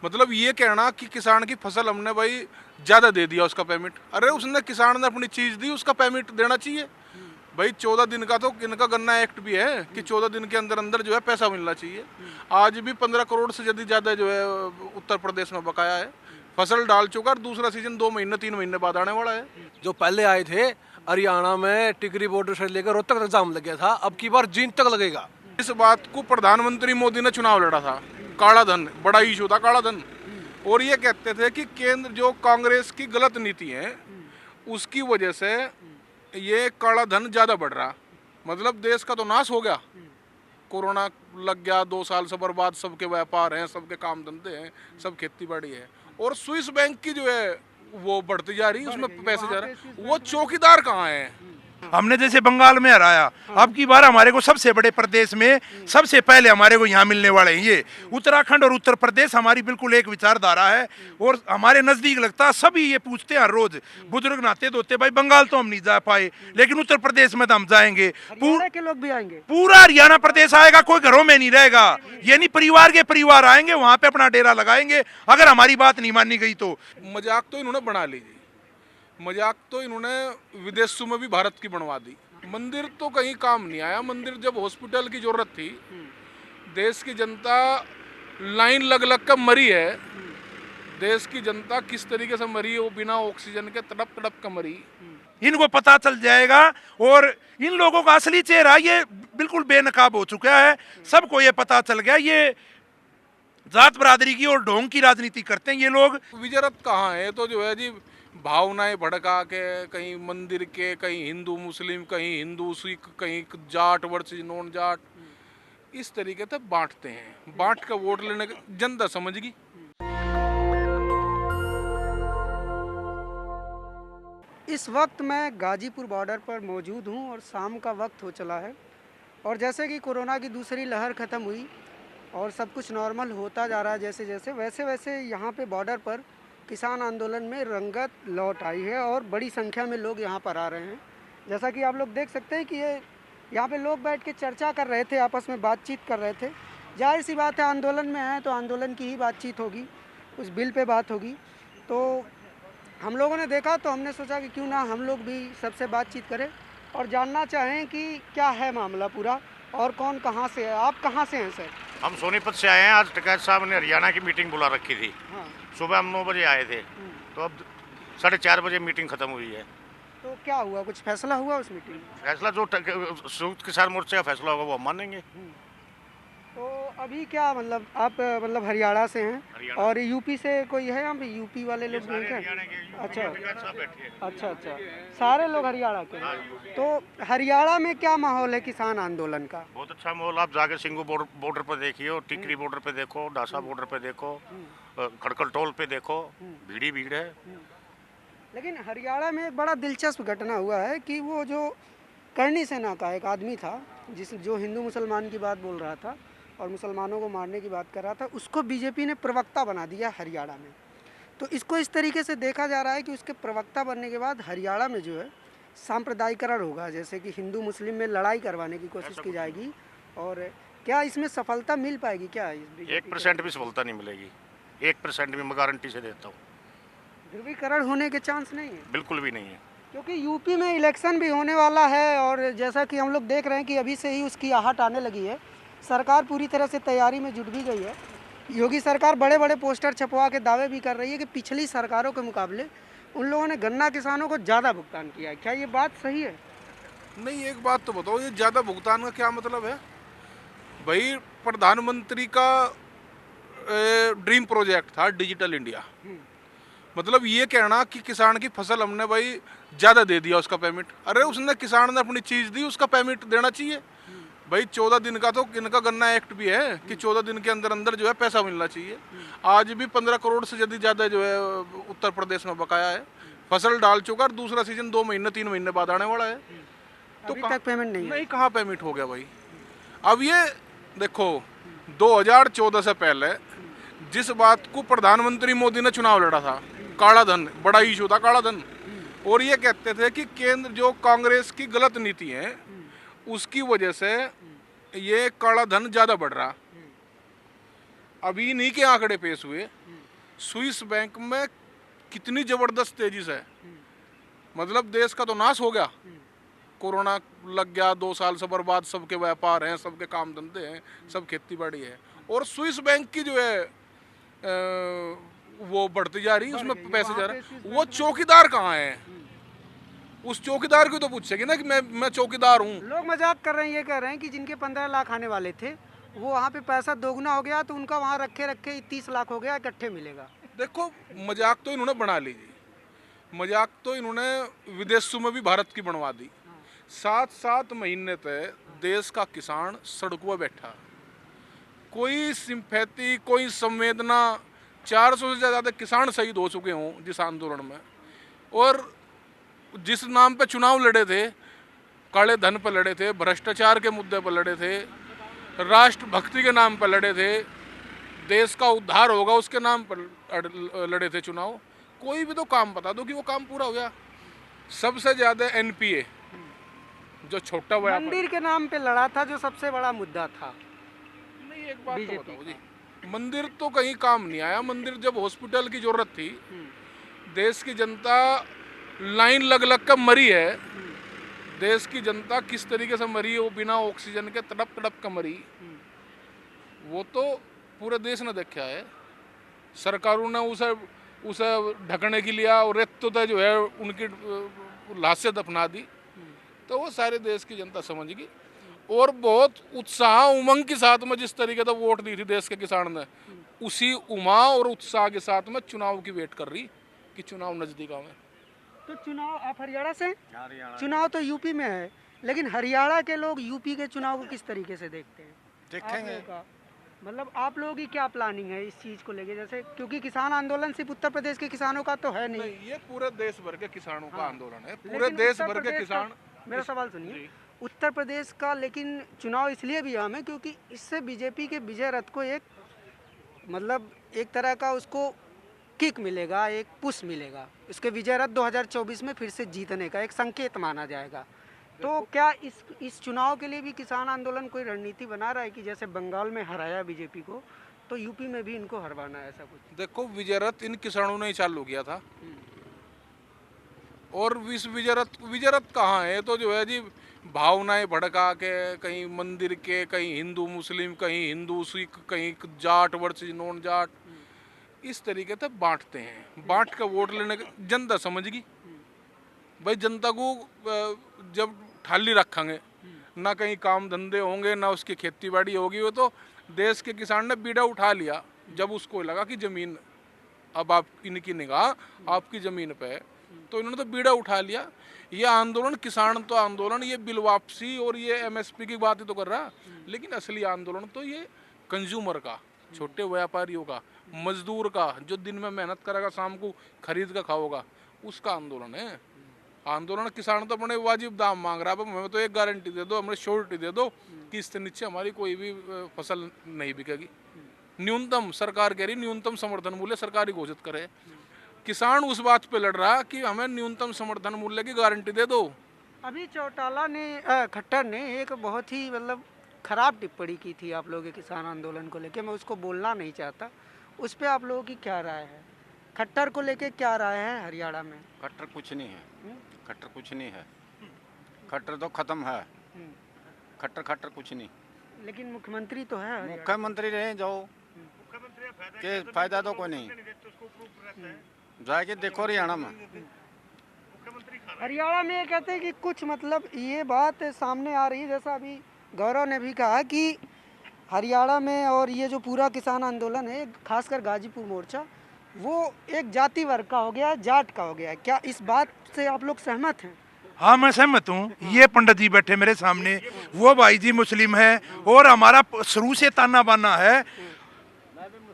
मतलब ये कहना कि किसान की फसल हमने भाई ज़्यादा दे दिया उसका पेमेंट, अरे उसने किसान ने अपनी चीज़ दी, उसका पेमेंट देना चाहिए भाई। 14 दिन का तो इनका गन्ना एक्ट भी है कि 14 दिन के अंदर अंदर जो है पैसा मिलना चाहिए। आज भी 15 करोड़ से यदि ज़्यादा जो है उत्तर प्रदेश में बकाया है। फसल डाल चुका और दूसरा सीजन 2 महीने 3 महीने बाद आने वाला है। जो पहले आए थे हरियाणा में टिकरी बॉर्डर से लेकर रोहतक तक जाम लग गया था, अब की बार जींद तक लगेगा। इस बात को प्रधानमंत्री मोदी ने चुनाव लड़ा था, काला धन बड़ा इशू था, काला धन। और ये कहते थे कि केंद्र जो कांग्रेस की गलत नीति है उसकी वजह से ये काला धन ज़्यादा बढ़ रहा। मतलब देश का तो नाश हो गया, कोरोना लग गया, 2 साल से बर्बाद, सबके व्यापार हैं, सबके काम धंधे हैं, सब खेती बाड़ी है। और स्विस बैंक की जो है वो बढ़ती जा रही है, उसमें पैसे जा रहे हैं। वो चौकीदार कहाँ है? हमने जैसे बंगाल में हराया, अब की बार हमारे को सबसे बड़े प्रदेश में सबसे पहले हमारे को यहाँ मिलने वाले हैं। ये उत्तराखंड और उत्तर प्रदेश हमारी बिल्कुल एक विचारधारा है और हमारे नजदीक लगता है। सभी ये पूछते हैं हर रोज, बुजुर्ग नहाते धोते, भाई बंगाल तो हम नहीं जा पाए, लेकिन उत्तर प्रदेश में तो हम जाएंगे। के लोग भी आएंगे, पूरा हरियाणा प्रदेश आएगा, कोई घरों में नहीं रहेगा। ये नहीं परिवार के परिवार आएंगे, वहां पे अपना डेरा लगाएंगे अगर हमारी बात नहीं मानी गई तो। मजाक तो इन्होंने बना लीजिए, मजाक तो इन्होंने विदेशों में भी भारत की बनवा दी। मंदिर तो कहीं काम नहीं आया। मंदिर जब हॉस्पिटल की जरूरत थी, देश की जनता लाइन लग लग कर मरी है। देश की जनता किस तरीके से मरी है, वो बिना ऑक्सीजन के तड़प तड़प कर मरी। इनको पता चल जाएगा और इन लोगों का असली चेहरा ये बिल्कुल बेनकाब हो चुका है। सबको ये पता चल गया, ये जात बरादरी की और ढोंग की राजनीति करते हैं ये लोग। विजयरथ कहाँ है? तो जो है जी भावनाएं भड़का के कहीं मंदिर के, कहीं हिंदू मुस्लिम, कहीं हिंदू सिख, कहीं जाट वर्सेस नॉन जाट, इस तरीके से बांटते हैं। बांट कर वोट लेने का जनता समझ गई। इस वक्त मैं गाजीपुर बॉर्डर पर मौजूद हूं और शाम का वक्त हो चला है। और जैसे कि कोरोना की दूसरी लहर ख़त्म हुई और सब कुछ नॉर्मल होता जा रहा है जैसे जैसे, वैसे वैसे यहाँ पे बॉर्डर पर किसान आंदोलन में रंगत लौट आई है और बड़ी संख्या में लोग यहाँ पर आ रहे हैं। जैसा कि आप लोग देख सकते हैं कि ये यहाँ पे लोग बैठ के चर्चा कर रहे थे, आपस में बातचीत कर रहे थे। जाहिर सी बात है, आंदोलन में आए तो आंदोलन की ही बातचीत होगी, उस बिल पे बात होगी। तो हम लोगों ने देखा तो हमने सोचा कि क्यों ना हम लोग भी सबसे बातचीत करें और जानना चाहें कि क्या है मामला पूरा और कौन कहाँ से है। आप कहाँ से हैं सर? हम सोनीपत से आए हैं। आज टिकैत साहब ने हरियाणा की मीटिंग बुला रखी थी। हाँ। सुबह हम 9 बजे आए थे, तो अब 4:30 बजे मीटिंग खत्म हुई है। तो क्या हुआ, कुछ फैसला हुआ उस मीटिंग में? फैसला जो संयुक्त किसान मोर्चे का फैसला होगा वो हम मानेंगे। तो अभी क्या मतलब आप मतलब हरियाणा से हैं हरियाणा। और यूपी से कोई है यहाँ पे? यूपी वाले लोग भी हैं क्या? अच्छा टिकैत साहब बैठे हैं। अच्छा, सारे लोग हरियाणा के हैं। तो हरियाणा में क्या माहौल है किसान आंदोलन का? बहुत अच्छा माहौल। आप जाके सिंगू बॉर्डर पर देखिए, और टिकरी बॉर्डर पे देखो, डासा बॉर्डर पे देखो, खड़कल टोल पे देखो, भीड़ भीड़ है। लेकिन हरियाणा में एक बड़ा दिलचस्प घटना हुआ है कि वो जो करणी सेना का एक आदमी था जो हिंदू मुसलमान की बात बोल रहा था और मुसलमानों को मारने की बात कर रहा था, उसको बीजेपी ने प्रवक्ता बना दिया हरियाणा में। तो इसको इस तरीके से देखा जा रहा है कि उसके प्रवक्ता बनने के बाद हरियाणा में जो है सांप्रदायिकरण होगा, जैसे कि हिंदू मुस्लिम में लड़ाई करवाने की कोशिश की जाएगी। और क्या इसमें सफलता मिल पाएगी? क्या 1% भी सफलता नहीं मिलेगी, 1% भी मैं गारंटी से देता हूँ। ध्रुवीकरण होने के चांस नहीं है? बिल्कुल भी नहीं है, क्योंकि यूपी में इलेक्शन भी होने वाला है और जैसा कि हम लोग देख रहे हैं कि अभी से ही उसकी आहट आने लगी है। सरकार पूरी तरह से तैयारी में जुट भी गई है। योगी सरकार बड़े बड़े पोस्टर छपवा के दावे भी कर रही है कि पिछली सरकारों के मुकाबले उन लोगों ने गन्ना किसानों को ज़्यादा भुगतान किया है। क्या ये बात सही है? नहीं, एक बात तो बताओ, ये ज़्यादा भुगतान का क्या मतलब है भाई? प्रधानमंत्री का ड्रीम प्रोजेक्ट था डिजिटल इंडिया। मतलब ये कहना कि किसान की फसल हमने भाई ज़्यादा दे दिया उसका पेमेंट, अरे उसने किसान ने अपनी चीज़ दी, उसका पेमेंट देना चाहिए भाई। 14 दिन का तो इनका गन्ना एक्ट भी है कि 14 दिन के अंदर अंदर जो है पैसा मिलना चाहिए। आज भी 15 करोड़ से यदि ज़्यादा जो है उत्तर प्रदेश में बकाया है। फसल डाल चुका और दूसरा सीजन 2 महीने 3 महीने बाद आने वाला है। तो अभी तक पेमेंट नहीं कहाँ पेमेंट हो गया भाई? अब ये देखो, 2014 से पहले जिस बात को प्रधानमंत्री मोदी ने चुनाव लड़ा था, काला धन बड़ा इशू था, काला धन। और ये कहते थे कि केंद्र जो कांग्रेस की गलत नीति है उसकी वजह से ये काला धन ज़्यादा बढ़ रहा। अभी नहीं के आंकड़े पेश हुए, स्विस बैंक में कितनी जबरदस्त तेजी से, मतलब देश का तो नाश हो गया, कोरोना लग गया, 2 साल से बर्बाद, सबके व्यापार हैं, सबके काम धंधे हैं, सब खेती बाड़ी है, और स्विस बैंक की जो है वो बढ़ती जा रही है, उसमें पैसे जा रहे हैं। वो चौकीदार कहाँ है? उस चौकीदार को तो पूछेगी ना कि मैं चौकीदार हूँ। लोग मजाक कर रहे हैं, ये कह रहे हैं कि जिनके 15 लाख आने वाले थे वो वहाँ पे पैसा दोगुना हो गया, तो उनका वहाँ रखे रखे 30 लाख हो गया, इकट्ठे मिलेगा। देखो, मजाक तो इन्होंने बना ली जी, मजाक तो इन्होंने विदेशों में भी भारत की बनवा दी। 7-7 महीने तक देश का किसान सड़कों पर बैठा, कोई सिंपैथी, कोई संवेदना। 400 से ज़्यादा किसान शहीद हो चुके हों जिस आंदोलन में, और जिस नाम पे चुनाव लड़े थे, काले धन पर लड़े थे, भ्रष्टाचार के मुद्दे पर लड़े थे, राष्ट्रभक्ति के नाम पर लड़े थे, देश का उद्धार होगा उसके नाम पर लड़े थे चुनाव। कोई भी तो काम बता दो कि वो काम पूरा हो गया। सबसे ज़्यादा एनपीए, जो छोटा व्यापार, मंदिर के नाम पे लड़ा था, जो सबसे बड़ा मुद्दा था। नहीं, एक बात तो बताओ जी, मंदिर तो कहीं काम नहीं आया। मंदिर जब हॉस्पिटल की जरूरत थी, देश की जनता लाइन लग लग कर मरी है, देश की जनता किस तरीके से मरी है, वो बिना ऑक्सीजन के तड़प तड़प कर मरी, वो तो पूरे देश ने देखा है। सरकारों ने उसे ढकने के लिए और रेत जो है उनकी लाश से दफना दी, तो वो सारे देश की जनता समझ गई। और बहुत उत्साह उमंग के साथ में जिस तरीके से वोट दी थी देश के किसान ने, उसी उमा और उत्साह के साथ में चुनाव की वेट कर रही कि चुनाव नजदीक आवे। तो चुनाव, आप हरियाणा से? चुनाव तो यूपी में है, लेकिन हरियाणा के लोग यूपी के चुनाव को किस तरीके से देखते हैं? देखेंगे। आप लोगों का मतलब आप लोगों की क्या प्लानिंग है इस चीज़ को लेके? जैसे क्योंकि किसान आंदोलन सिर्फ उत्तर प्रदेश के किसानों का तो है नहीं, ये पूरे देश भर के किसानों का आंदोलन है, पूरे लेकिन देश उत्तर भर के प्रदेश का- किसान। मेरा सवाल सुनिए, उत्तर प्रदेश का लेकिन चुनाव इसलिए भी अहम है क्योंकि इससे बीजेपी के विजय रथ को एक मतलब एक तरह का उसको किक मिलेगा, एक पुश मिलेगा, उसके विजय रथ 2024 में फिर से जीतने का एक संकेत माना जाएगा। तो क्या इस चुनाव के लिए भी किसान आंदोलन कोई रणनीति बना रहा है कि जैसे बंगाल में हराया बीजेपी को, तो यूपी में भी इनको हरवाना है, ऐसा कुछ? देखो, विजय रथ इन किसानों ने ही चालू किया था, और इस विजय रथ कहाँ है? तो जो है जी, भावनाएं भड़का के, कहीं मंदिर के, कहीं हिंदू मुस्लिम, कहीं हिंदू सिख, कहीं जाट वर्सेस नॉन जाट, इस तरीके से बांटते हैं। बांट के वोट लेने के जनता समझ गई भाई, जनता को जब थाली रखेंगे, ना कहीं काम धंधे होंगे, ना उसकी खेती बाड़ी होगी। वो तो देश के किसान ने बीड़ा उठा लिया जब उसको लगा कि जमीन अब आप इनकी निगाह आपकी ज़मीन पे है, तो इन्होंने तो बीड़ा उठा लिया। ये आंदोलन, किसान तो आंदोलन, ये बिल वापसी और ये एमएसपी की बात ही तो कर रहा, लेकिन असली आंदोलन तो ये कंज्यूमर का, छोटे व्यापारियों का, मजदूर का, जो दिन में मेहनत करेगा शाम को खरीद कर खाओगा, उसका आंदोलन है। आंदोलन किसान तो अपने वाजिब दाम मांग रहा है, हमें तो एक गारंटी दे दो, हमें श्योरिटी दे दो कि इससे नीचे हमारी कोई भी फसल नहीं बिकेगी। न्यूनतम, सरकार कह रही न्यूनतम समर्थन मूल्य सरकार ही घोषित करे। किसान उस बात पे लड़ रहा कि हमें न्यूनतम समर्थन मूल्य की गारंटी दे दो। अभी चौटाला ने खट्टर ने एक बहुत ही मतलब खराब टिप्पणी की थी आप लोगों के किसान आंदोलन को लेके, मैं उसको बोलना नहीं चाहता, उस पर आप लोगों की क्या राय है? खट्टर को लेके क्या राय है हरियाणा में? खट्टर कुछ नहीं है, खट्टर कुछ नहीं है, खट्टर तो खत्म है, खट्टर खट्टर कुछ नहीं। लेकिन मुख्यमंत्री तो है हरियाणा। मुख्यमंत्री रहे जाओ के फायदा तो कोई नहीं, जाके देखो हरियाणा में। हरियाणा में ये कहते हैं कि कुछ मतलब ये बात सामने आ रही है, जैसा अभी गौरव ने भी कहा कि हरियाणा में और ये जो पूरा किसान आंदोलन है, खासकर गाजीपुर मोर्चा, वो एक जाति वर्ग का हो गया, जाट का हो गया। क्या इस बात से आप लोग सहमत हैं? हाँ, मैं सहमत हूँ। ये पंडित जी बैठे मेरे सामने, वो भाई जी मुस्लिम है, और हमारा शुरू से ताना बाना है,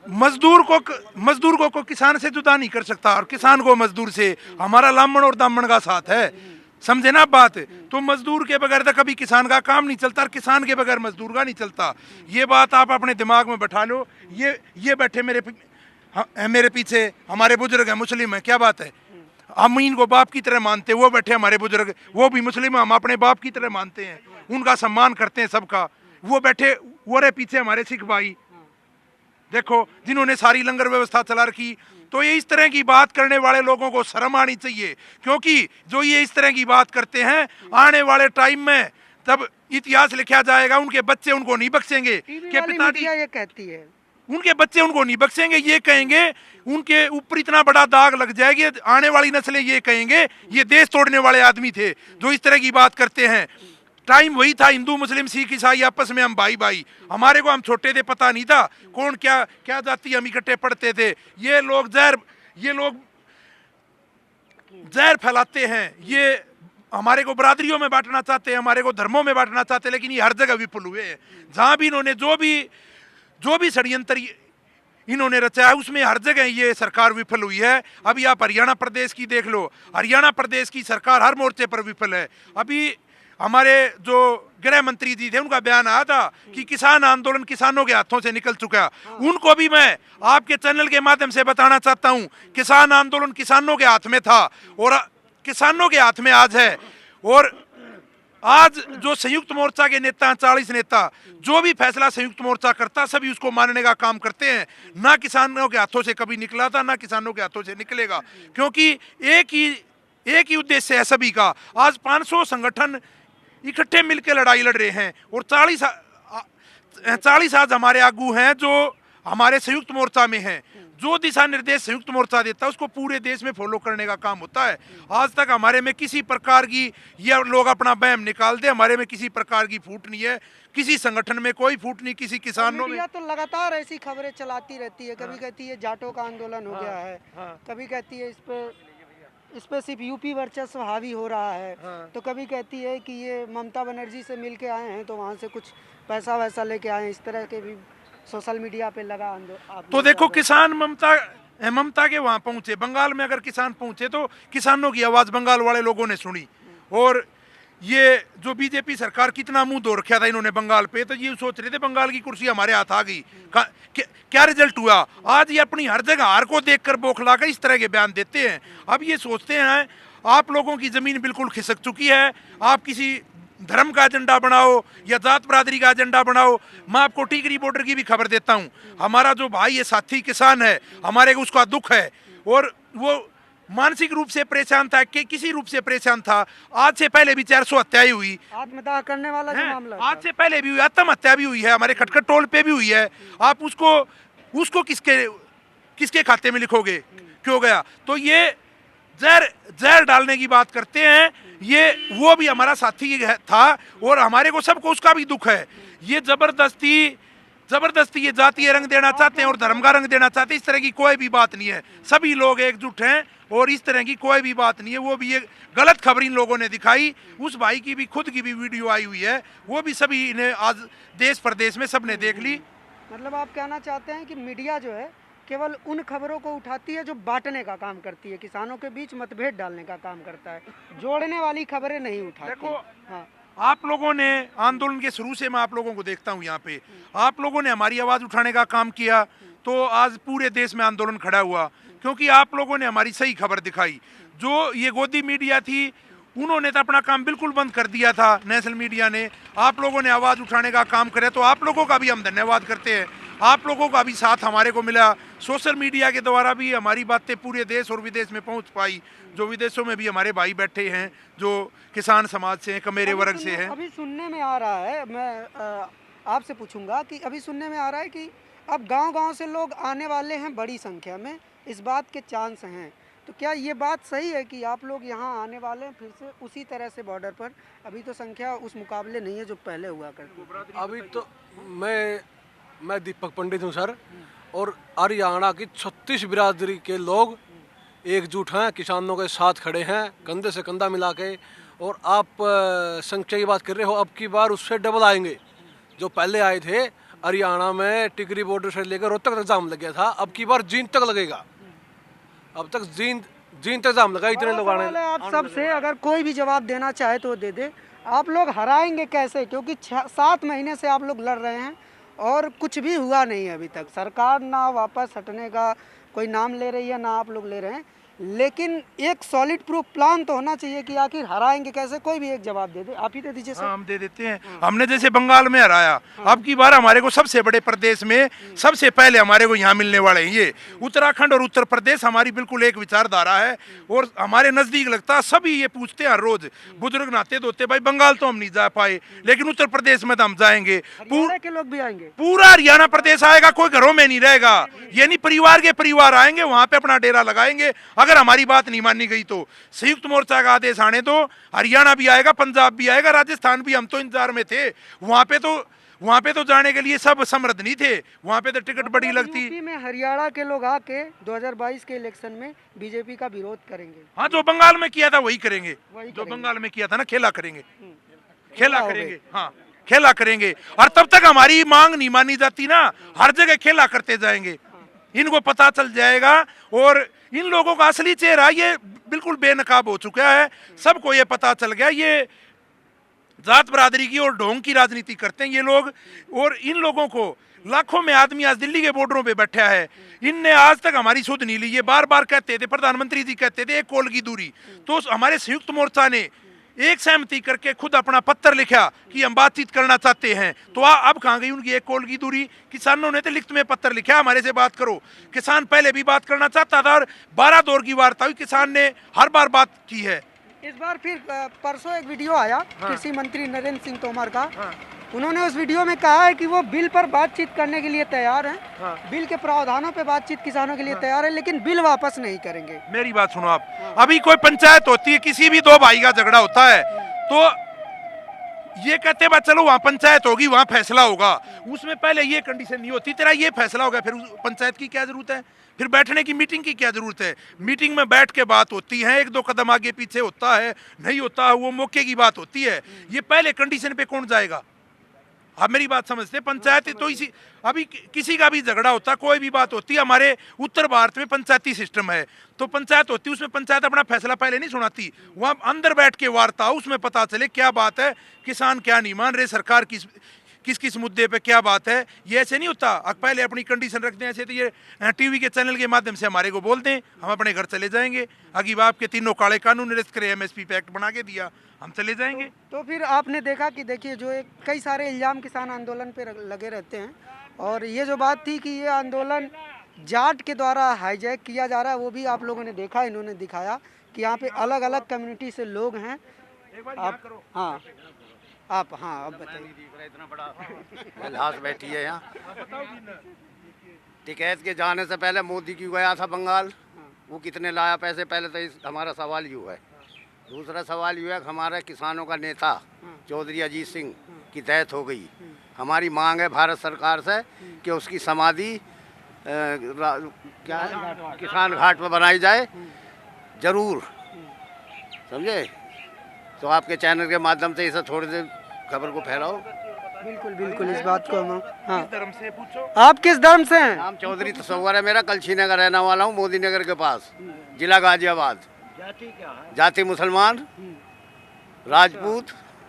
मजदूर को किसान से जुदा नहीं कर सकता, और किसान को मजदूर से। हमारा लामण और दामन का साथ है, समझे ना बात? तो मजदूर के बगैर तो कभी किसान का काम नहीं चलता, और किसान के बगैर मजदूर का नहीं चलता। ये बात आप अपने दिमाग में बैठा लो। ये बैठे मेरे पीछे हमारे बुजुर्ग हैं, मुस्लिम है, क्या बात है? हम इनको बाप की तरह मानते हैं। वो बैठे हमारे बुजुर्ग, वो भी मुस्लिम, हम अपने बाप की तरह मानते हैं, उनका सम्मान करते हैं सबका। वो बैठे, वो रहे पीछे हमारे सिख भाई, देखो जिन्होंने सारी लंगर व्यवस्था चला रखी। तो ये इस तरह की बात करने वाले लोगों को शर्म आनी चाहिए, क्योंकि जो ये इस तरह की बात करते हैं आने वाले टाइम में तब इतिहास लिखा जाएगा, उनके बच्चे उनको नहीं बख्शेंगे कि पिताजी, ये कहती है उनके बच्चे उनको नहीं बख्शेंगे, ये कहेंगे उनके ऊपर इतना बड़ा दाग लग जाएगी, आने वाली नस्लें ये कहेंगे ये देश तोड़ने वाले आदमी थे जो इस तरह की बात करते हैं। टाइम वही था, हिंदू मुस्लिम सिख ईसाई आपस में हम भाई भाई, हमारे को हम छोटे थे पता नहीं था कौन क्या क्या जाति, हम इकट्ठे पढ़ते थे। ये लोग जहर फैलाते हैं, ये हमारे को बरादरियों में बांटना चाहते हैं, हमारे को धर्मों में बांटना चाहते हैं, लेकिन ये हर जगह विफल हुए हैं। जहां भी इन्होंने जो भी षड्यंत्र इन्होंने रचा है उसमें हर जगह ये सरकार विफल हुई है। अभी आप हरियाणा प्रदेश की देख लो, हरियाणा प्रदेश की सरकार हर मोर्चे पर विफल है। अभी हमारे जो गृह मंत्री जी थे उनका बयान आया था कि किसान आंदोलन किसानों के हाथों से निकल चुका। उनको भी मैं आपके चैनल के माध्यम से बताना चाहता हूं, किसान आंदोलन किसानों के हाथ में था और किसानों के हाथ में आज है। और आज जो संयुक्त मोर्चा के नेता 40 नेता जो भी फैसला संयुक्त मोर्चा करता सभी उसको मानने का काम करते हैं। ना किसानों के हाथों से कभी निकला था, ना किसानों के हाथों से निकलेगा, क्योंकि एक ही उद्देश्य है सभी का। आज 500 संगठन इकट्ठे मिलकर लड़ाई लड़ रहे हैं और 40 आज हमारे आगू हैं जो हमारे संयुक्त मोर्चा में हैं। जो दिशा निर्देश संयुक्त मोर्चा देता है उसको पूरे देश में फॉलो करने का काम होता है। आज तक हमारे में किसी प्रकार की, ये लोग अपना बहम निकाल दे, हमारे में किसी प्रकार की फूट नहीं है, किसी संगठन में कोई फूट नहीं, किसी किसानों में। तो लगातार ऐसी खबरें चलाती रहती है, कभी कहती है जाटों का आंदोलन हो गया है, कभी कहती है इस पे सिर्फ यूपी वर्चस्व हावी हो रहा है, तो कभी कहती है कि ये ममता बनर्जी से मिल के आए हैं तो वहाँ से कुछ पैसा वैसा लेके आए हैं। इस तरह के भी सोशल मीडिया पे लगा तो देखो किसान ममता के वहां पहुंचे, बंगाल में अगर किसान पहुंचे तो किसानों की आवाज बंगाल वाले लोगों ने सुनी। और ये जो बीजेपी सरकार कितना मुंह धो रखा था इन्होंने बंगाल पे, तो ये सोच रहे थे बंगाल की कुर्सी हमारे हाथ आ गई। क्या रिजल्ट हुआ? आज ये अपनी हर जगह हार को देखकर बौखला कर इस तरह के बयान देते हैं। अब ये सोचते हैं आप लोगों की जमीन बिल्कुल खिसक चुकी है, आप किसी धर्म का एजेंडा बनाओ या जात बरादरी का एजेंडा बनाओ। मैं आपको टिकरी बॉर्डर की भी खबर देता हूं, हमारा जो भाई ये साथी किसान है, हमारे को उसका दुख है और वो मानसिक रूप से परेशान था कि किसी रूप से परेशान था। आज से पहले भी 400 हत्याएं हुई, आत्मदाह करने वाला जो मामला, आज से पहले भी हुई, आत्महत्या भी हुई है, हमारे खटखट टोल पे भी हुई है। आप उसको किसके खाते में लिखोगे? क्यों गया? तो ये जहर डालने की बात करते हैं। ये वो भी हमारा साथी था और हमारे को सबको उसका भी दुख है। ये जबरदस्ती ये जातीय रंग देना चाहते हैं और धर्म का रंग देना चाहते हैं। इस तरह की कोई भी बात नहीं है, सभी लोग एकजुट हैं और इस तरह की कोई भी बात नहीं है। वो भी एक गलत खबर इन लोगों ने दिखाई, उस भाई की भी खुद की भी वीडियो आई हुई है, वो भी सभी ने आज देश प्रदेश में सबने देख ली। मतलब आप कहना चाहते हैं कि मीडिया जो है केवल उन खबरों को उठाती है जो बांटने का काम करती है, किसानों के बीच मतभेद डालने का काम करता है, जोड़ने वाली खबरें नहीं उठाती। देखो हाँ, आप लोगों ने आंदोलन के शुरू से मैं आप लोगों को देखता हूँ यहाँ पे, आप लोगों ने हमारी आवाज़ उठाने का काम किया तो आज पूरे देश में आंदोलन खड़ा हुआ, क्योंकि आप लोगों ने हमारी सही खबर दिखाई। जो ये गोदी मीडिया थी उन्होंने तो अपना काम बिल्कुल बंद कर दिया था, नेशनल मीडिया ने, आप लोगों ने आवाज़ उठाने का काम करे तो आप लोगों का भी हम धन्यवाद करते हैं। आप लोगों का भी साथ हमारे को मिला, सोशल मीडिया के द्वारा भी हमारी बातें पूरे देश और विदेश में पहुंच पाई। जो विदेशों में भी हमारे भाई बैठे हैं जो किसान समाज से हैं, कमेरे वर्ग से हैं। अभी सुनने में आ रहा है, मैं आपसे पूछूंगा कि अभी सुनने में आ रहा है कि अब गांव-गांव से लोग आने वाले हैं बड़ी संख्या में, इस बात के चांस हैं, तो क्या ये बात सही है कि आप लोग यहाँ आने वाले हैं फिर से उसी तरह से बॉर्डर पर? अभी तो संख्या उस मुकाबले नहीं है जो पहले हुआ करती। अभी तो मैं दीपक पंडित हूँ सर, और हरियाणा की 36 बिरादरी के लोग एकजुट हैं, किसानों के साथ खड़े हैं कंधे से कंधा मिला के। और आप संख्या की बात कर रहे हो, अब की बार उससे डबल आएंगे। जो पहले आए थे हरियाणा में टिकरी बॉर्डर से लेकर रोहतक तक जाम लग गया था, अब की बार जींद तक लगेगा। अब तक जींद तक जाम लगा, इतने लोग आने। आप सबसे अगर कोई भी जवाब देना चाहे तो दे दे, आप लोग हराएंगे कैसे? क्योंकि 7 महीने से आप लोग लड़ रहे हैं और कुछ भी हुआ नहीं है अभी तक। सरकार ना वापस हटने का कोई नाम ले रही है, ना आप लोग ले रहे हैं। लेकिन एक सॉलिड प्रूफ प्लान तो होना चाहिए कि आखिर हराएंगे कैसे। कोई भी एक जवाब दे दे, आप ही दे दीजिए सर। हाँ, हम दे देते हैं। हमने जैसे बंगाल में हराया, अब की बार हमारे को सबसे बड़े प्रदेश में सबसे पहले हमारे को यहाँ मिलने वाले हैं ये उत्तराखंड और उत्तर प्रदेश। हमारी बिल्कुल एक विचारधारा है और हमारे नजदीक लगता है। सभी ये पूछते हैं हर रोज, बुजुर्ग नाते धोते, भाई बंगाल तो हम नहीं जा पाए लेकिन उत्तर प्रदेश में तो हम जाएंगे। हरियाणा के लोग भी आएंगे, पूरा हरियाणा प्रदेश आएगा, कोई घरों में नहीं रहेगा। ये नहीं परिवार के परिवार आएंगे, वहां पे अपना डेरा लगाएंगे। अगर हमारी बात नहीं मानी गई तो संयुक्त मोर्चा का आदेश आने दो, हरियाणा भी आएगा, पंजाब भी आएगा, राजस्थान भी। हम तो इंतजार में थे। वहां पे तो जाने के लिए सब समर्थ नहीं थे, वहां पे तो टिकट बड़ी लगती। यूपी में हरियाणा के लोग आके 2022 के इलेक्शन में बीजेपी का विरोध करेंगे। हाँ, जो बंगाल में किया था वही करेंगे, वही जो करेंगे। बंगाल में किया था ना, खेला करेंगे, खेला खेला करेंगे। हाँ, खेला करेंगे। और तब तक हमारी मांग नहीं मानी जाती ना, हर जगह खेला करते जाएंगे। इनको पता चल जाएगा और इन लोगों का असली चेहरा ये बिल्कुल बेनकाब हो चुका है। सबको ये पता चल गया, ये जात बरादरी की और ढोंग की राजनीति करते हैं ये लोग। और इन लोगों को लाखों में आदमी आज दिल्ली के बॉर्डरों पे बैठा है, इनने आज तक हमारी सुध नहीं ली। ये बार बार कहते थे, प्रधानमंत्री जी कहते थे 1 कोल की दूरी। तो हमारे संयुक्त मोर्चा ने एक सहमति करके खुद अपना पत्र लिखा कि हम बातचीत करना चाहते हैं। तो अब कहाँ गई उनकी 1 कोल की दूरी? किसानों ने तो लिखित में पत्र लिखा, हमारे से बात करो। किसान पहले भी बात करना चाहता था और 12 दौर की वार्ता हुई, किसान ने हर बार बात की है। इस बार फिर परसों एक वीडियो आया कृषि मंत्री नरेंद्र सिंह तोमर का। उन्होंने उस वीडियो में कहा है कि वो बिल पर बातचीत करने के लिए तैयार हैं, बिल के प्रावधानों पे बातचीत किसानों के लिए तैयार है, लेकिन बिल वापस नहीं करेंगे। मेरी बात सुनो आप, अभी कोई पंचायत होती है, किसी भी 2 भाई का झगड़ा होता है तो ये कहते हैं चलो वहाँ पंचायत होगी, वहाँ फैसला होगा। उसमें पहले ये कंडीशन नहीं होती, तेरा ये फैसला होगा, फिर पंचायत की क्या जरूरत है? फिर बैठने की मीटिंग की क्या जरूरत है? मीटिंग में बैठ के बात होती है, 1-2 कदम आगे पीछे होता है, नहीं होता है, वो मौके की बात होती है। ये पहले कंडीशन पे कौन जाएगा? आप मेरी बात समझते? पंचायत तो इसी, अभी किसी का भी झगड़ा होता, कोई भी बात होती है, हमारे उत्तर भारत में पंचायती सिस्टम है। तो पंचायत होती है, उसमें पंचायत अपना फैसला पहले नहीं सुनाती, वहाँ अंदर बैठ के वार्ता, उसमें पता चले क्या बात है, किसान क्या नहीं मान रहे, सरकार किस मुद्दे पे क्या बात है। ये ऐसे नहीं होता, पहले अपनी कंडीशन रखते हैं। ऐसे तो ये टीवी के चैनल के माध्यम से हमारे को बोल दें, हम अपने घर चले जाएंगे। अगी बाप के 3 काले कानून निरस्त करे, MSP पे एक्ट बना के दिया, हम चले जाएंगे। तो फिर आपने देखा कि देखिए जो कई सारे इल्जाम किसान आंदोलन पे लगे रहते हैं, और ये जो बात थी कि ये आंदोलन जाट के द्वारा हाईजैक किया जा रहा है, वो भी आप लोगों ने देखा। इन्होंने दिखाया कि यहाँ पे अलग अलग कम्युनिटी से लोग हैं। आप बताइए। इतना बड़ा लाश बैठी है यहाँ। टिकैत के जाने से पहले मोदी क्यों गया था बंगाल, वो कितने लाया पैसे? पहले तो हमारा सवाल यूँ है। दूसरा सवाल यूँ है कि हमारे किसानों का नेता चौधरी अजीत सिंह की डेथ हो गई। हमारी मांग है भारत सरकार से कि उसकी समाधि क्या है, किसान घाट पर बनाई जाए जरूर, समझे? तो आपके चैनल के माध्यम से इसे थोड़ी देर खबर को फैलाओ। बिल्कुल इस बात को हम। हाँ, किस धर्म से पूछो? आप किस धर्म से हैं? नाम चौधरी तस्वर है मेरा, कलछी नगर रहने वाला हूँ, मोदी नगर के पास, जिला गाजियाबाद। जाति मुसलमान, राजपूत,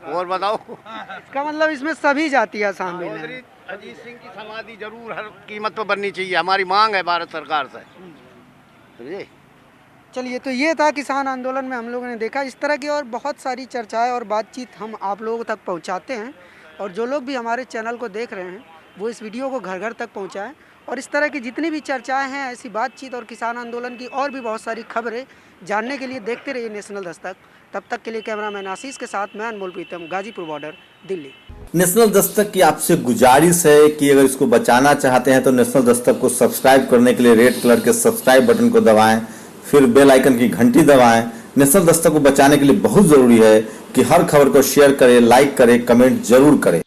और बताओ। इसका मतलब इसमें सभी जातियाँ शामिल हैं। चौधरी अजीत सिंह की समाधि जरूर हर कीमत पर बननी चाहिए, हमारी मांग है भारत सरकार से, समझे? चलिए, तो ये था किसान आंदोलन में हम लोगों ने देखा। इस तरह की और बहुत सारी चर्चाएं और बातचीत हम आप लोगों तक पहुंचाते हैं, और जो लोग भी हमारे चैनल को देख रहे हैं वो इस वीडियो को घर घर तक पहुंचाएं। और इस तरह की जितनी भी चर्चाएं हैं, ऐसी बातचीत और किसान आंदोलन की और भी बहुत सारी खबरें जानने के लिए देखते रहिए नेशनल दस्तक। तब तक के लिए कैमरामैन आशीष के साथ मैं अनमोल प्रीतम, गाजीपुर बॉर्डर, दिल्ली। नेशनल दस्तक की आपसे गुजारिश है कि अगर इसको बचाना चाहते हैं तो नेशनल दस्तक को सब्सक्राइब करने के लिए रेड कलर के सब्सक्राइब बटन को दबाएं, फिर बेल आइकन की घंटी दबाएं। नेशनल दस्तक को बचाने के लिए बहुत जरूरी है कि हर खबर को शेयर करें, लाइक करें, कमेंट जरूर करें।